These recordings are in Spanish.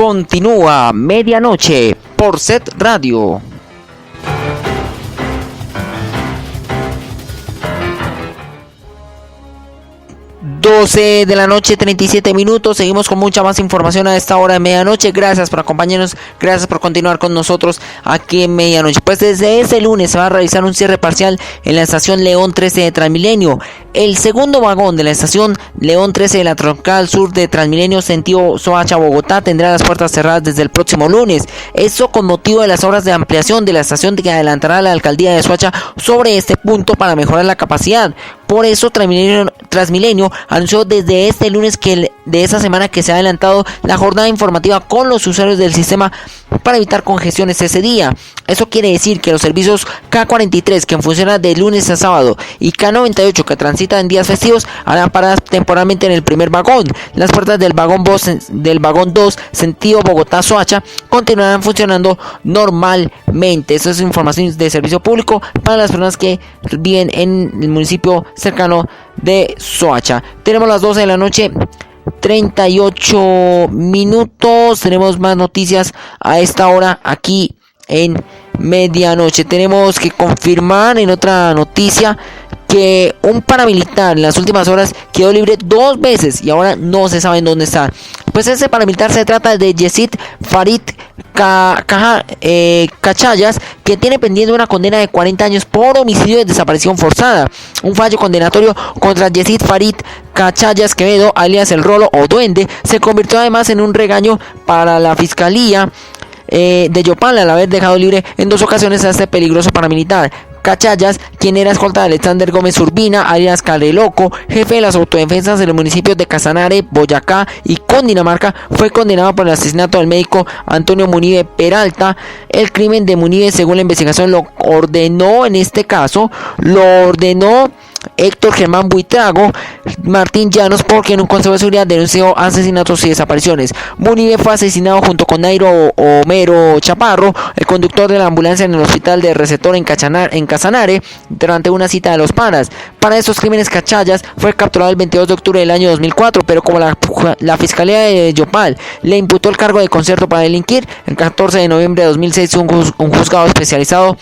Continúa Medianoche por Set Radio. 12 de la noche, 37 minutos. Seguimos con mucha más información a esta hora de medianoche. Gracias por acompañarnos, gracias por continuar con nosotros aquí en medianoche. Pues desde este lunes se va a realizar un cierre parcial en la estación León 13 de Transmilenio. El segundo vagón de la estación León 13 de la troncal sur de Transmilenio sentido Soacha, Bogotá, tendrá las puertas cerradas desde el próximo lunes. Esto con motivo de las obras de ampliación de la estación que adelantará la alcaldía de Soacha sobre este punto para mejorar la capacidad. Por eso Transmilenio anunció desde este lunes de esta semana que se ha adelantado la jornada informativa con los usuarios del sistema para evitar congestiones ese día. Eso quiere decir que los servicios K43, que funcionan de lunes a sábado, y K98, que transitan en días festivos, harán paradas temporalmente en el primer vagón. Las puertas del vagón 2 sentido Bogotá-Soacha continuarán funcionando normalmente. Eso es información de servicio público para las personas que viven en el municipio cercano de Soacha. Tenemos las 12 de la noche, 38 minutos. Tenemos más noticias a esta hora aquí en medianoche. Tenemos que confirmar en otra noticia que un paramilitar en las últimas horas quedó libre 2 veces y ahora no se sabe en dónde está. Pues ese paramilitar se trata de Yesid Farid Cachayas, que tiene pendiente una condena de 40 años por homicidio y desaparición forzada. Un fallo condenatorio contra Yesid Farid Cachayas Quevedo, alias El Rolo o Duende, se convirtió además en un regaño para la fiscalía de Yopal al haber dejado libre en 2 ocasiones a este peligroso paramilitar. Cachayas, quien era escolta de Alexander Gómez Urbina, alias Careloco, jefe de las autodefensas de los municipios de Casanare, Boyacá y Cundinamarca, fue condenado por el asesinato del médico Antonio Munive Peralta. El crimen de Munive, según la investigación, lo ordenó Héctor Germán Buitrago Martín Llanos, porque en un consejo de seguridad denunció asesinatos y desapariciones. Munive fue asesinado junto con Nairo Homero Chaparro, el conductor de la ambulancia en el hospital de Receptor en Casanare, durante una cita de los panas. Para estos crímenes, Cachayas fue capturado el 22 de octubre del año 2004, pero como la Fiscalía de Yopal le imputó el cargo de concierto para delinquir, el 14 de noviembre de 2006 un juzgado especializado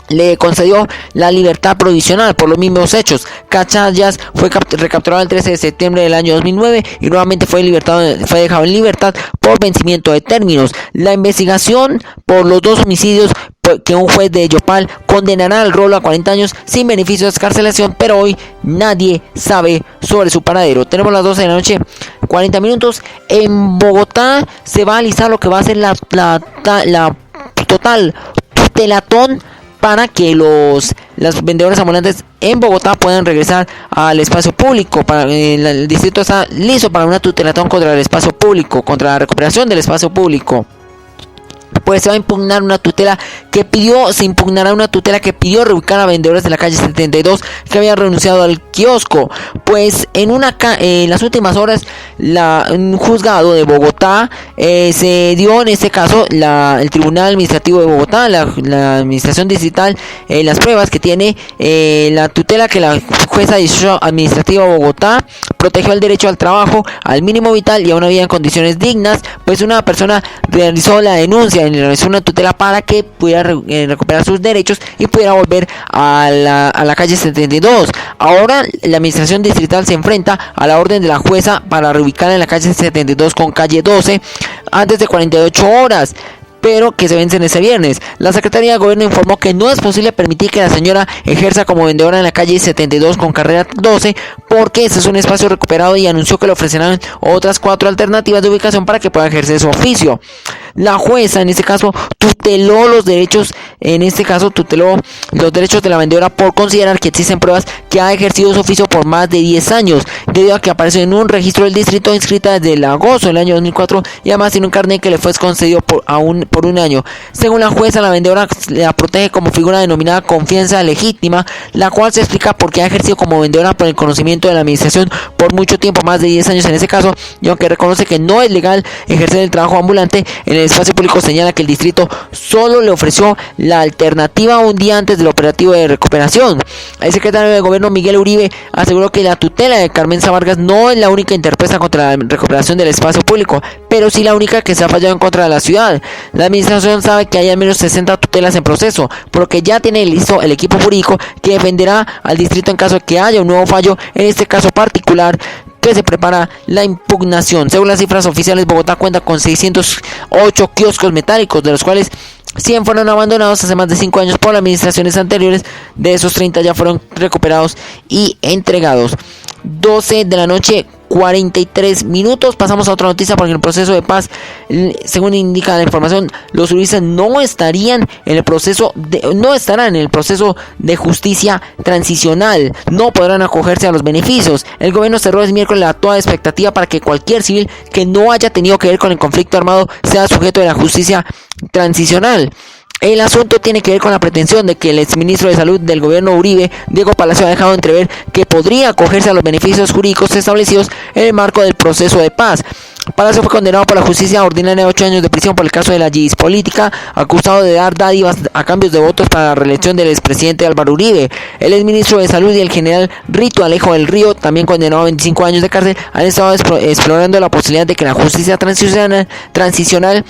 le concedió la libertad provisional por los mismos hechos. Cachayas fue recapturado el 13 de septiembre del año 2009 y nuevamente fue dejado en libertad por vencimiento de términos. La investigación por los 2 homicidios que un juez de Yopal condenará al Rolo a 40 años sin beneficio de escarcelación, pero hoy nadie sabe sobre su paradero. Tenemos las 12 de la noche, 40 minutos. En Bogotá se va a alistar lo que va a ser la total tutelatón para que las vendedores ambulantes en Bogotá puedan regresar al espacio público. El distrito está listo para una tutelatón contra el espacio público, contra la recuperación del espacio público. Pues se impugnará una tutela que pidió reubicar a vendedores de la calle 72 que habían renunciado al kiosco. Pues en las últimas horas un juzgado de Bogotá se dio en este caso el Tribunal Administrativo de Bogotá, la Administración Distrital, las pruebas que tiene la tutela que la jueza administrativa de Bogotá protegió el derecho al trabajo, al mínimo vital y a una vida en condiciones dignas. Pues una persona realizó la denuncia, realizó una tutela para que pudiera recuperar sus derechos y pudiera volver a la calle 72. Ahora la administración distrital se enfrenta a la orden de la jueza para reubicarla en la calle 72 con calle 12 antes de 48 horas. Pero que se vencen ese viernes. La Secretaría de Gobierno informó que no es posible permitir que la señora ejerza como vendedora en la calle 72 con carrera 12 porque este es un espacio recuperado, y anunció que le ofrecerán otras 4 alternativas de ubicación para que pueda ejercer su oficio. La jueza en este caso tuteló los derechos de la vendedora por considerar que existen pruebas que ha ejercido su oficio por más de 10 años, debido a que aparece en un registro del distrito inscrita desde el agosto del año 2004 y además tiene un carnet que le fue concedido por un año. Según la jueza, la vendedora la protege como figura denominada confianza legítima, la cual se explica porque ha ejercido como vendedora por el conocimiento de la administración por mucho tiempo, más de 10 años en ese caso, y aunque reconoce que no es legal ejercer el trabajo ambulante en el espacio público, señala que el distrito solo le ofreció la alternativa un día antes del operativo de recuperación. El secretario de Gobierno Miguel Uribe aseguró que la tutela de Carmenza Vargas no es la única interpuesta contra la recuperación del espacio público, pero sí la única que se ha fallado en contra de la ciudad. La administración sabe que hay al menos 60 tutelas en proceso, por lo que ya tiene listo el equipo jurídico que defenderá al distrito en caso de que haya un nuevo fallo en este caso particular, que se prepara la impugnación. Según las cifras oficiales, Bogotá cuenta con 608 kioscos metálicos, de los cuales 100 fueron abandonados hace más de 5 años por las administraciones anteriores. De esos 30 ya fueron recuperados y entregados. 12 de la noche, 43 minutos. Pasamos a otra noticia, porque en el proceso de paz, según indica la información, los uribistas no estarán en el proceso de justicia transicional, no podrán acogerse a los beneficios. El gobierno cerró el miércoles la toda expectativa para que cualquier civil que no haya tenido que ver con el conflicto armado sea sujeto de la justicia transicional. El asunto tiene que ver con la pretensión de que el exministro de Salud del gobierno Uribe, Diego Palacio, ha dejado entrever que podría acogerse a los beneficios jurídicos establecidos en el marco del proceso de paz. Palacio fue condenado por la justicia ordinaria a 8 años de prisión por el caso de la Yidis política, acusado de dar dádivas a cambios de votos para la reelección del expresidente Álvaro Uribe. El exministro de Salud y el general Rito Alejo del Río, también condenado a 25 años de cárcel, han estado explorando la posibilidad de que la justicia transicional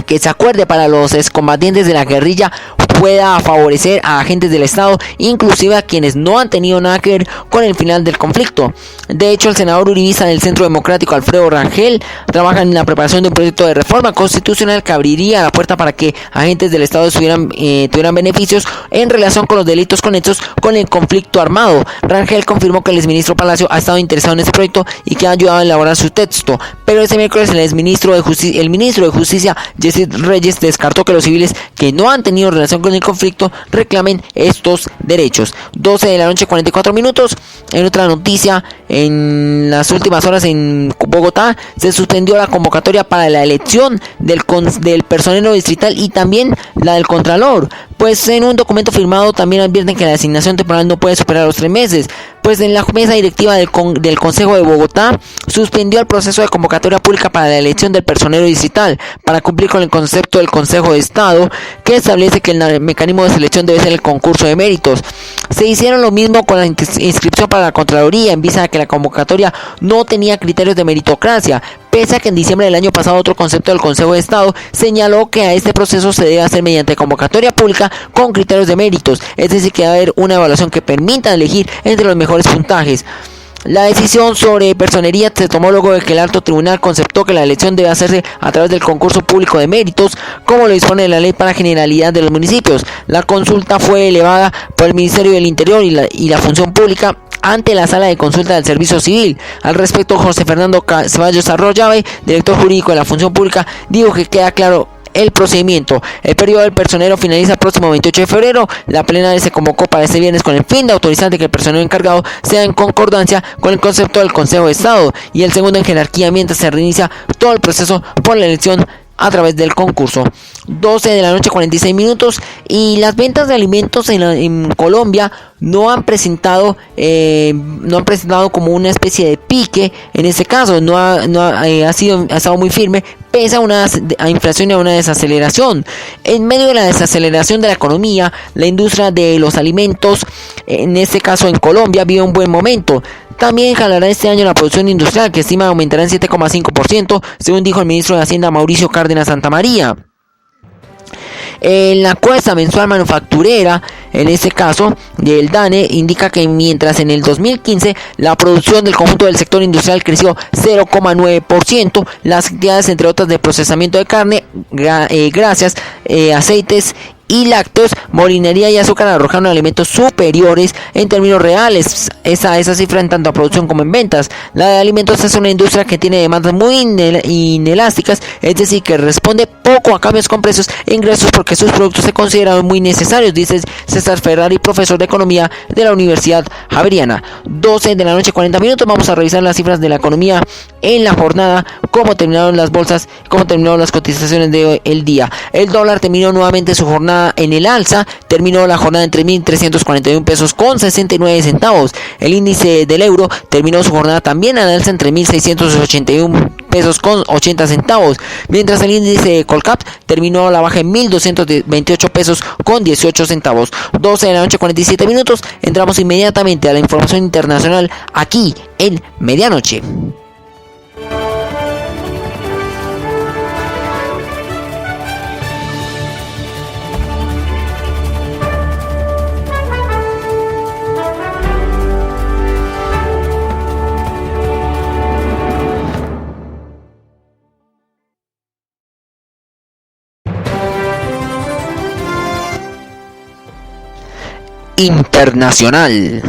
que se acuerde para los excombatientes de la guerrilla pueda favorecer a agentes del Estado, inclusive a quienes no han tenido nada que ver con el final del conflicto. De hecho, el senador uribista del Centro Democrático, Alfredo Rangel, trabaja en la preparación de un proyecto de reforma constitucional que abriría la puerta para que agentes del Estado tuvieran beneficios en relación con los delitos conexos con el conflicto armado. Rangel confirmó que el exministro Palacio ha estado interesado en este proyecto y que ha ayudado a elaborar su texto, pero ese miércoles el ministro de Justicia, Jesse Reyes, descartó que los civiles que no han tenido relación con el conflicto reclamen estos derechos. 12 de la noche, 44 minutos. En otra noticia, en las últimas horas en Bogotá se suspendió la convocatoria para la elección del personero distrital y también la del contralor, pues en un documento firmado también advierten que la designación temporal no puede superar los 3 meses. Pues en la mesa directiva del Consejo de Bogotá suspendió el proceso de convocatoria pública para la elección del personero distrital para cumplir con el concepto del Consejo de Estado, que establece que el mecanismo de selección debe ser el concurso de méritos. Se hicieron lo mismo con la inscripción para la Contraloría, en vista de que la convocatoria no tenía criterios de meritocracia, pese a que en diciembre del año pasado otro concepto del Consejo de Estado señaló que a este proceso se debe hacer mediante convocatoria pública con criterios de méritos, es decir, que debe haber una evaluación que permita elegir entre los mejores puntajes. La decisión sobre personería se tomó luego de que el alto tribunal conceptó que la elección debe hacerse a través del concurso público de méritos, como lo dispone la ley para generalidad de los municipios. La consulta fue elevada por el Ministerio del Interior y la Función Pública ante la Sala de Consulta del Servicio Civil. Al respecto, José Fernando Ceballos Arroyave, director jurídico de la Función Pública, dijo que queda claro el procedimiento. El periodo del personero finaliza el próximo 28 de febrero. La plenaria se convocó para este viernes con el fin de autorizar que el personero encargado sea en concordancia con el concepto del Consejo de Estado y el segundo en jerarquía, mientras se reinicia todo el proceso por la elección a través del concurso. 12 de la noche, 46 minutos. Y las ventas de alimentos en Colombia no han presentado como una especie de pique. En este caso ha estado muy firme, pese a una inflación y a una desaceleración. En medio de la desaceleración de la economía, la industria de los alimentos, en este caso en Colombia, vive un buen momento. También jalará este año la producción industrial, que estima aumentará en 7,5%, según dijo el ministro de Hacienda Mauricio Cárdenas Santamaría. En la encuesta mensual manufacturera, en este caso del DANE, indica que mientras en el 2015 la producción del conjunto del sector industrial creció 0,9%, las actividades entre otras de procesamiento de carne, grasas, aceites y lácteos molinería y azúcar arrojaron alimentos superiores en términos reales esa cifra en tanto a producción como en ventas. La de alimentos es una industria que tiene demandas muy inelásticas, es decir, que responde poco a cambios con precios e ingresos porque sus productos se consideran muy necesarios, dice César Ferrari, profesor de economía de la Universidad Javeriana. 12 de la noche, 40 minutos. Vamos a revisar las cifras de la economía en la jornada, cómo terminaron las bolsas, cómo terminaron las cotizaciones del día. El dólar terminó nuevamente su jornada en el alza, terminó la jornada en 3.341 pesos con 69 centavos. El índice del euro terminó su jornada también al alza en 3.681 pesos con 80 centavos, mientras el índice de Colcap terminó a la baja en 1.228 pesos con 18 centavos. 12 de la noche, 47 minutos. Entramos inmediatamente a la información internacional aquí en Medianoche. Internacional.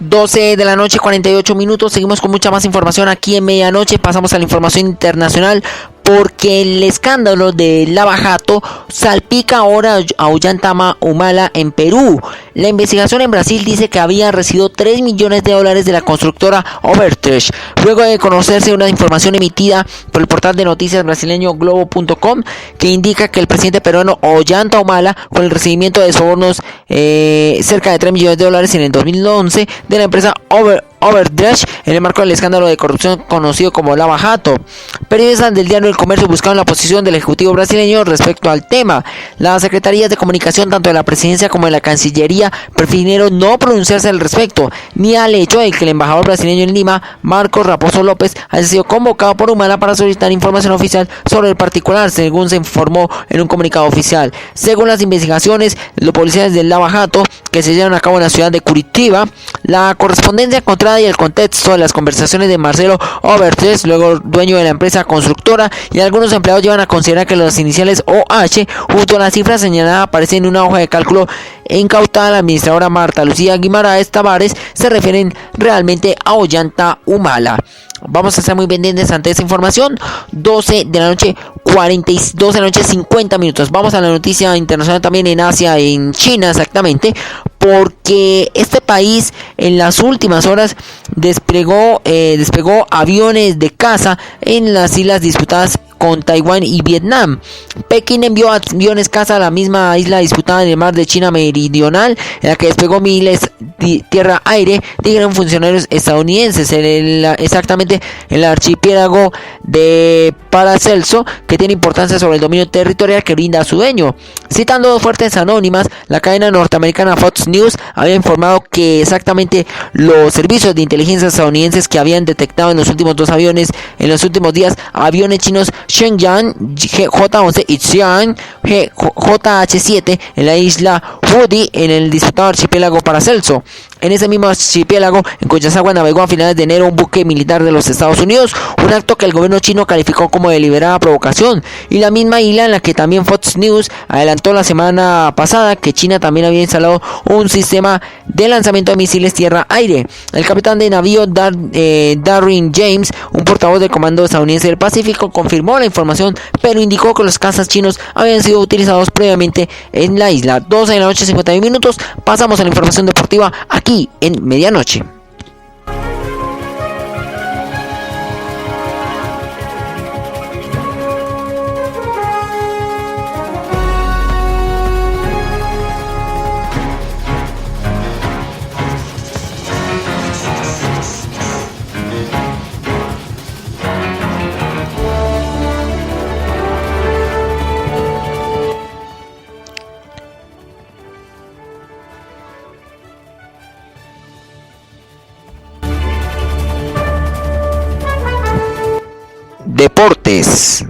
Doce de la noche, 48 minutos. Seguimos con mucha más información aquí en Medianoche. Pasamos a la información internacional porque el escándalo de Lava Jato salpica ahora a Ollanta Humala en Perú. La investigación en Brasil dice que había recibido $3 millones de la constructora Overtrecht, luego de conocerse una información emitida por el portal de noticias brasileño Globo.com que indica que el presidente peruano Ollanta Humala, con el recibimiento de sobornos cerca de $3 millones en el 2011 de la empresa Overtrecht en el marco del escándalo de corrupción conocido como Lava Jato. Periodistas del diario El Comercio buscaron la posición del ejecutivo brasileño respecto al tema. Las secretarías de comunicación tanto de la presidencia como de la Cancillería prefirieron no pronunciarse al respecto, ni al hecho de que el embajador brasileño en Lima, Marcos Raposo López, haya sido convocado por Humala para solicitar información oficial sobre el particular, según se informó en un comunicado oficial. Según las investigaciones, los policías del Lava Jato, que se llevaron a cabo en la ciudad de Curitiba, la correspondencia encontrada y el contexto de las conversaciones de Marcelo Overtrecht, luego dueño de la empresa constructora, y algunos empleados llevan a considerar que las iniciales OH junto a la cifra señalada aparecen en una hoja de cálculo incautada a la administradora Marta Lucía Guimaraes Tavares, se refieren realmente a Ollanta Humala. Vamos a estar muy pendientes ante esta información. 12 de la noche, 50 minutos. Vamos a la noticia internacional también en Asia, en China exactamente, porque este país en las últimas horas desplegó aviones de caza en las islas disputadas con Taiwán y Vietnam. Pekín envió aviones caza a la misma isla disputada en el mar de China Meridional, en la que despegó miles tierra-aire, dijeron funcionarios estadounidenses, exactamente en el archipiélago de Paracelso, que tiene importancia sobre el dominio territorial que brinda a su dueño. Citando dos fuentes anónimas, la cadena norteamericana Fox News había informado que exactamente los servicios de inteligencia estadounidenses que habían detectado en los últimos días aviones chinos Shenyang J-11 y Xi'an JH-7 en la isla Woody, en el disputado archipiélago Paracelso. En ese mismo archipiélago, en cuyas aguas navegó a finales de enero un buque militar de los Estados Unidos, un acto que el gobierno chino calificó como deliberada provocación, y la misma isla en la que también Fox News adelantó la semana pasada que China también había instalado un sistema de lanzamiento de misiles tierra-aire. El capitán de navío Darren James, un portavoz del Comando Estadounidense del Pacífico, confirmó la información, pero indicó que los cazas chinos habían sido utilizados previamente en la isla. 12 de la noche, 51 minutos. Pasamos a la información deportiva aquí en Medianoche. deportes.